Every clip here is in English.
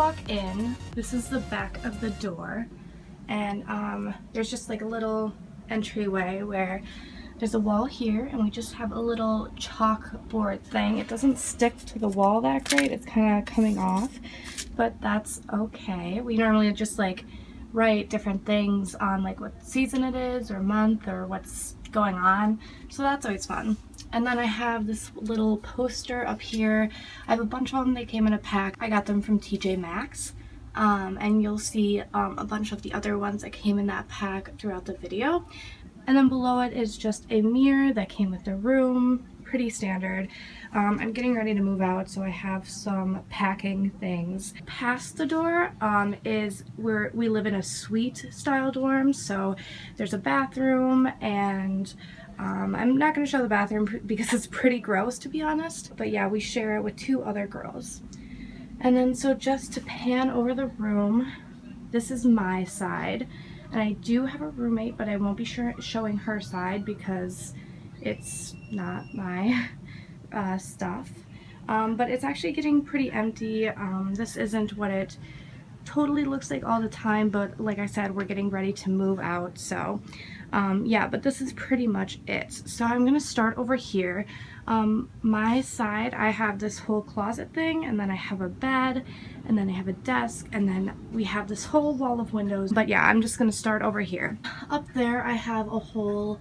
walk in, this is the back of the door, and there's just like a little entryway where there's a wall here, and we just have a little chalkboard thing. It doesn't stick to the wall that great, it's kind of coming off, but that's okay. We normally just like write different things on like what season it is or month or what's going on, so that's always fun. And then I have this little poster up here. I have a bunch of them. They came in a pack. I got them from TJ Maxx. And you'll see a bunch of the other ones that came in that pack throughout the video. And then below it is just a mirror that came with the room. Pretty standard. I'm getting ready to move out, so I have some packing things. Past the door is where we live in a suite style dorm, so there's a bathroom, and I'm not going to show the bathroom because it's pretty gross, to be honest, but yeah, we share it with 2 other girls. And then so just to pan over the room, this is my side, and I do have a roommate, but I won't be showing her side because it's not my stuff. But it's actually getting pretty empty. This isn't what it totally looks like all the time, but like I said, we're getting ready to move out, so yeah, but this is pretty much it. So I'm gonna start over here. My side, I have this whole closet thing, and then I have a bed, and then I have a desk, and then we have this whole wall of windows. But yeah, I'm just gonna start over here. Up there I have a whole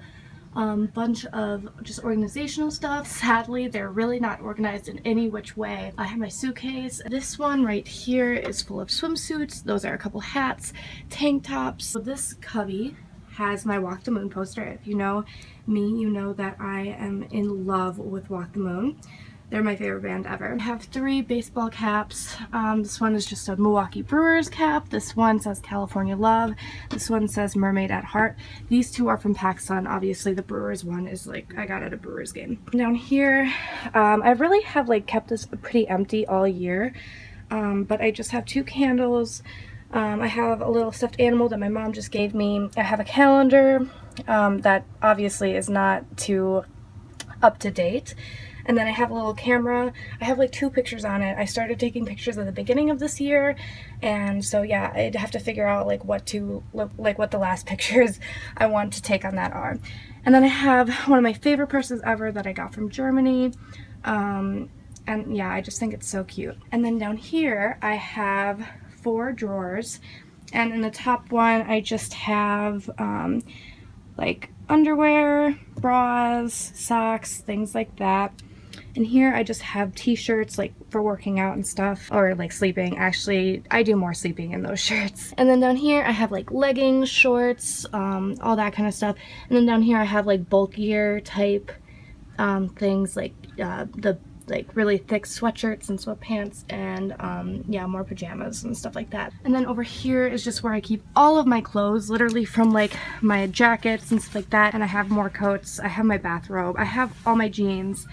bunch of just organizational stuff. Sadly, they're really not organized in any which way. I have my suitcase. This one right here is full of swimsuits. Those are a couple hats, tank tops. So this cubby has my Walk the Moon poster. If you know me, you know that I am in love with Walk the Moon. They're my favorite band ever. I have 3 baseball caps. This one is just a Milwaukee Brewers cap. This one says California Love. This one says Mermaid at Heart. These 2 are from PacSun. Obviously the Brewers one is like I got at a Brewers game. Down here, I really have like kept this pretty empty all year, but I just have 2 candles. I have a little stuffed animal that my mom just gave me. I have a calendar that obviously is not too up to date. And then I have a little camera. I have like 2 pictures on it. I started taking pictures at the beginning of this year, and so yeah, I'd have to figure out like what the last pictures I want to take on that are. And then I have one of my favorite purses ever that I got from Germany. And yeah, I just think it's so cute. And then down here I have 4 drawers, and in the top one I just have like underwear, bras, socks, things like that. And here I just have t-shirts like for working out and stuff, or like sleeping. Actually, I do more sleeping in those shirts. And then down here I have like leggings, shorts, all that kind of stuff. And then down here I have like bulkier type things like the like really thick sweatshirts and sweatpants, and yeah, more pajamas and stuff like that. And then over here is just where I keep all of my clothes, literally from like my jackets and stuff like that. And I have more coats, I have my bathrobe, I have all my jeans.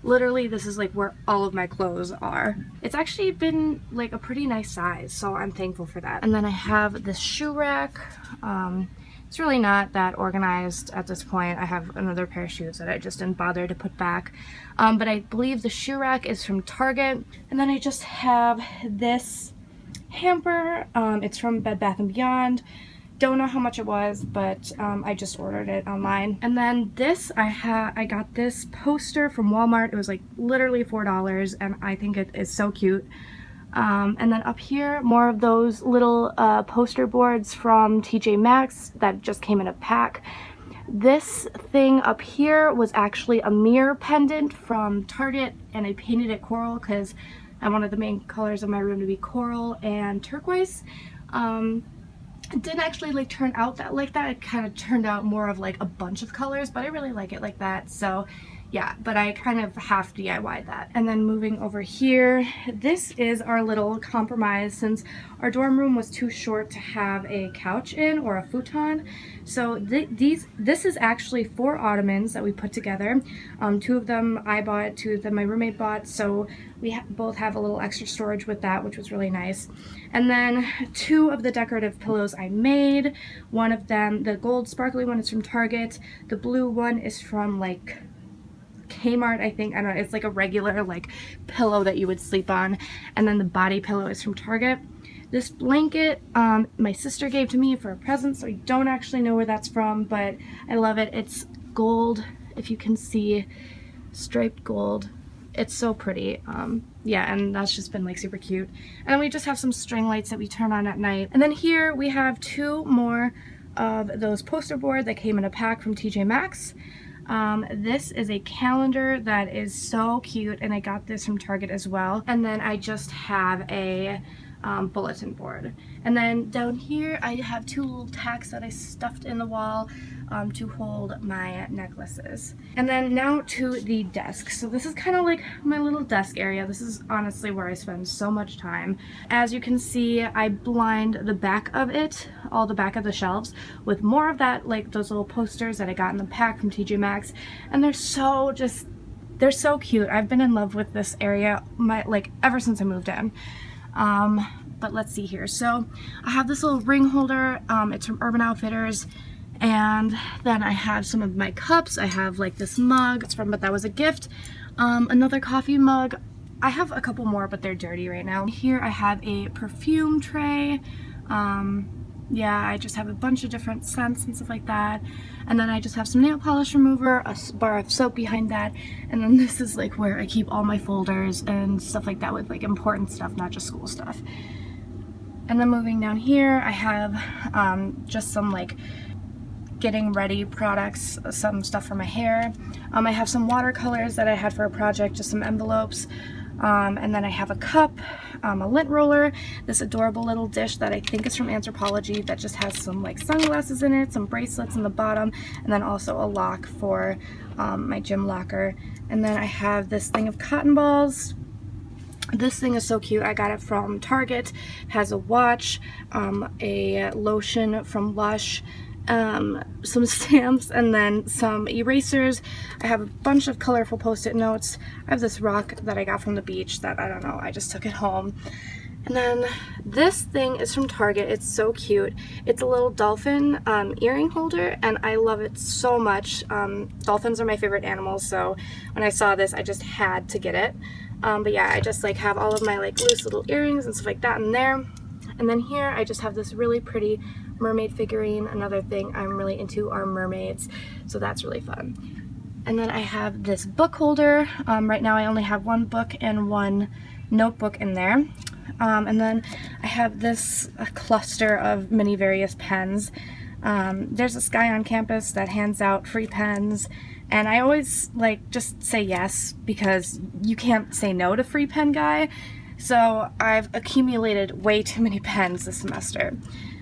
Literally, this is like where all of my clothes are. It's actually been like a pretty nice size, so I'm thankful for that. And then I have this shoe rack. It's really not that organized at this point. I have another pair of shoes that I just didn't bother to put back. But I believe the shoe rack is from Target. And then I just have this hamper. It's from Bed Bath & Beyond. Don't know how much it was, but I just ordered it online. And then this, I got this poster from Walmart. It was like literally $4, and I think it is so cute. And then up here, more of those little poster boards from TJ Maxx that just came in a pack. This thing up here was actually a mirror pendant from Target, and I painted it coral because I wanted the main colors of my room to be coral and turquoise. It didn't actually like turn out like that. It kind of turned out more of like a bunch of colors, but I really like it like that. So yeah, but I kind of half DIY'd that. And then moving over here, this is our little compromise since our dorm room was too short to have a couch in or a futon. So this is actually 4 ottomans that we put together. 2 of them I bought, 2 of them my roommate bought, so we both have a little extra storage with that, which was really nice. And then 2 of the decorative pillows I made. One of them, the gold sparkly one, is from Target. The blue one is from like Kmart, I think. I don't know, it's like a regular like pillow that you would sleep on, and then the body pillow is from Target. This blanket my sister gave to me for a present, so I don't actually know where that's from, but I love it. It's gold, if you can see, striped gold. It's so pretty. Yeah, and that's just been like super cute. And then we just have some string lights that we turn on at night. And then here we have 2 more of those poster board that came in a pack from TJ Maxx. This is a calendar that is so cute, and I got this from Target as well. And then I just have a bulletin board. And then down here I have 2 little tacks that I stuffed in the wall to hold my necklaces. And then now to the desk. So this is kind of like my little desk area. This is honestly where I spend so much time. As you can see, I lined the back of it, all the back of the shelves, with more of that, like those little posters that I got in the pack from TJ Maxx. And they're so cute. I've been in love with this area ever since I moved in. But let's see here. So I have this little ring holder. It's from Urban Outfitters. And then I have some of my cups. I have like this mug. But that was a gift. Another coffee mug. I have a couple more, but they're dirty right now. Here I have a perfume tray. Yeah, I just have a bunch of different scents and stuff like that. And then I just have some nail polish remover, a bar of soap behind that. And then this is like where I keep all my folders and stuff like that with like important stuff, not just school stuff. And then moving down here, I have just some like getting ready products, some stuff for my hair. I have some watercolors that I had for a project, just some envelopes. And then I have a cup, a lint roller, this adorable little dish that I think is from Anthropology that just has some like sunglasses in it, some bracelets in the bottom, and then also a lock for my gym locker. And then I have this thing of cotton balls. This thing is so cute. I got it from Target. It has a watch, a lotion from Lush, some stamps, and then some erasers. I have a bunch of colorful post-it notes. I have this rock that I got from the beach that, I don't know, I just took it home. And then this thing is from Target. It's so cute. It's a little dolphin earring holder, and I love it so much. Dolphins are my favorite animals, so when I saw this, I just had to get it. But yeah, I just like have all of my like loose little earrings and stuff like that in there. And then here I just have this really pretty mermaid figurine. Another thing I'm really into are mermaids, so that's really fun. And then I have this book holder. Right now I only have 1 book and 1 notebook in there. And then I have this cluster of many various pens. There's this guy on campus that hands out free pens, and I always like just say yes because you can't say no to free pen guy. So I've accumulated way too many pens this semester.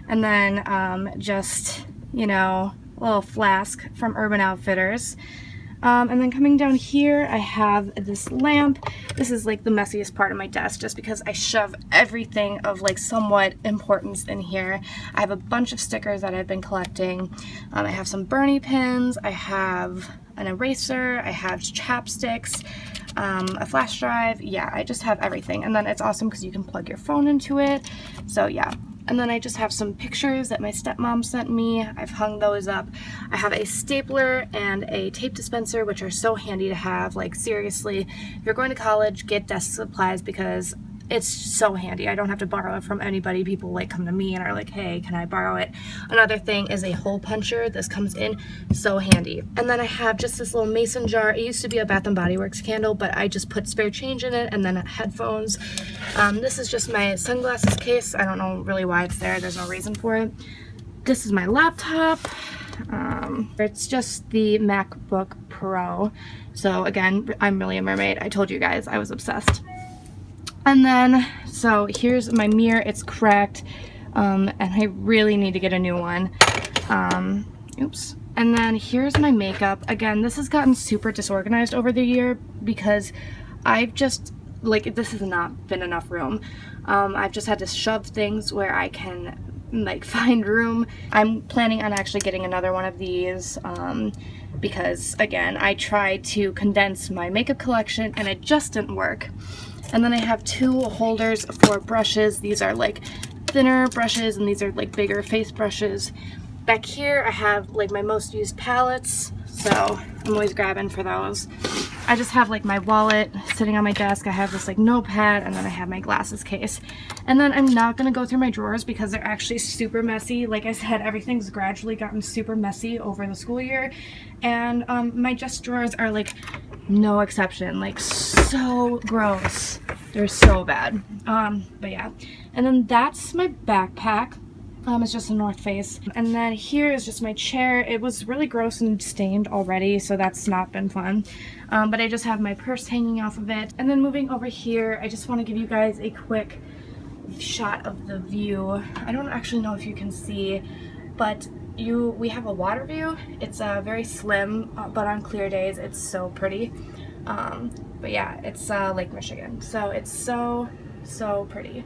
And then just, you know, a little flask from Urban Outfitters. And then coming down here, I have this lamp. This is like the messiest part of my desk just because I shove everything of like somewhat importance in here. I have a bunch of stickers that I've been collecting. I have some Bernie pins. I have an eraser. I have chapsticks. A flash drive. Yeah, I just have everything. And then it's awesome because you can plug your phone into it. So yeah. And then I just have some pictures that my stepmom sent me. I've hung those up. I have a stapler and a tape dispenser, which are so handy to have. Like seriously, if you're going to college, get desk supplies because it's so handy. I don't have to borrow it from anybody. People like come to me and are like, hey, can I borrow it? Another thing is a hole puncher. This comes in so handy. And then I have just this little mason jar. It used to be a Bath & Body Works candle, but I just put spare change in it, and then headphones. This is just my sunglasses case. I don't know really why it's there. There's no reason for it. This is my laptop. It's just the MacBook Pro. So again, I'm really a mermaid. I told you guys I was obsessed. And then, so here's my mirror. It's cracked, and I really need to get a new one. Oops. And then here's my makeup. Again, this has gotten super disorganized over the year because I've just, like, this has not been enough room. I've just had to shove things where I can, like, find room. I'm planning on actually getting another one of these, because, again, I tried to condense my makeup collection, and it just didn't work. And then I have 2 holders for brushes. These are like thinner brushes, and these are like bigger face brushes. Back here I have like my most used palettes, so I'm always grabbing for those. I just have like my wallet sitting on my desk. I have this like notepad, and then I have my glasses case. And then I'm not gonna go through my drawers because they're actually super messy. Like I said, everything's gradually gotten super messy over the school year, and my desk drawers are like no exception. Like so gross. They're so bad. But yeah. And then that's my backpack. It's just a North Face. And then here is just my chair. It was really gross and stained already, so that's not been fun. But I just have my purse hanging off of it. And then moving over here, I just want to give you guys a quick shot of the view. I don't actually know if you can see, but we have a water view. It's very slim, but on clear days, it's so pretty. But yeah, it's Lake Michigan, so it's so pretty.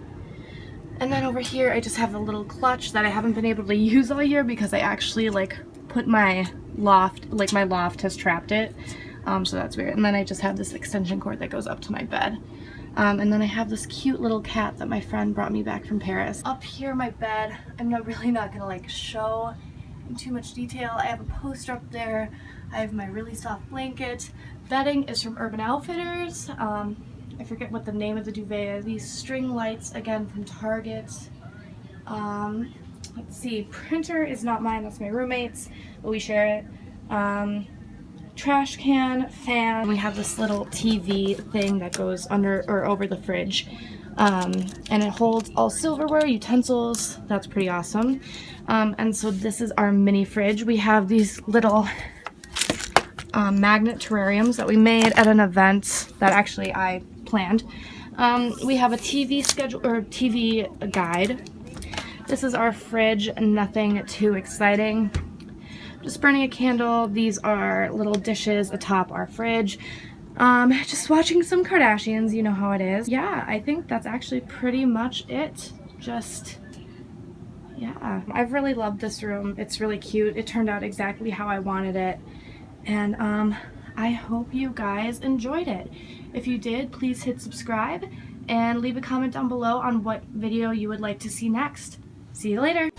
And then over here, I just have a little clutch that I haven't been able to use all year because I actually like put my loft, like my loft has trapped it. So that's weird. And then I just have this extension cord that goes up to my bed. And then I have this cute little cat that my friend brought me back from Paris. Up here, my bed, I'm really not gonna like show in too much detail. I have a poster up there. I have my really soft blanket. Bedding is from Urban Outfitters. I forget what the name of the duvet is. These string lights, again, from Target. Let's see, printer is not mine, that's my roommate's, but we share it. Trash can, fan. We have this little TV thing that goes under or over the fridge. And it holds all silverware, utensils. That's pretty awesome. And so this is our mini fridge. We have these little magnet terrariums that we made at an event that actually I planned. We have a TV schedule or TV guide. This is our fridge, nothing too exciting. Just burning a candle. These are little dishes atop our fridge. Just watching some Kardashians, you know how it is. Yeah, I think that's actually pretty much it. Just, yeah. I've really loved this room. It's really cute. It turned out exactly how I wanted it. And I hope you guys enjoyed it. If you did, please hit subscribe and leave a comment down below on what video you would like to see next. See you later!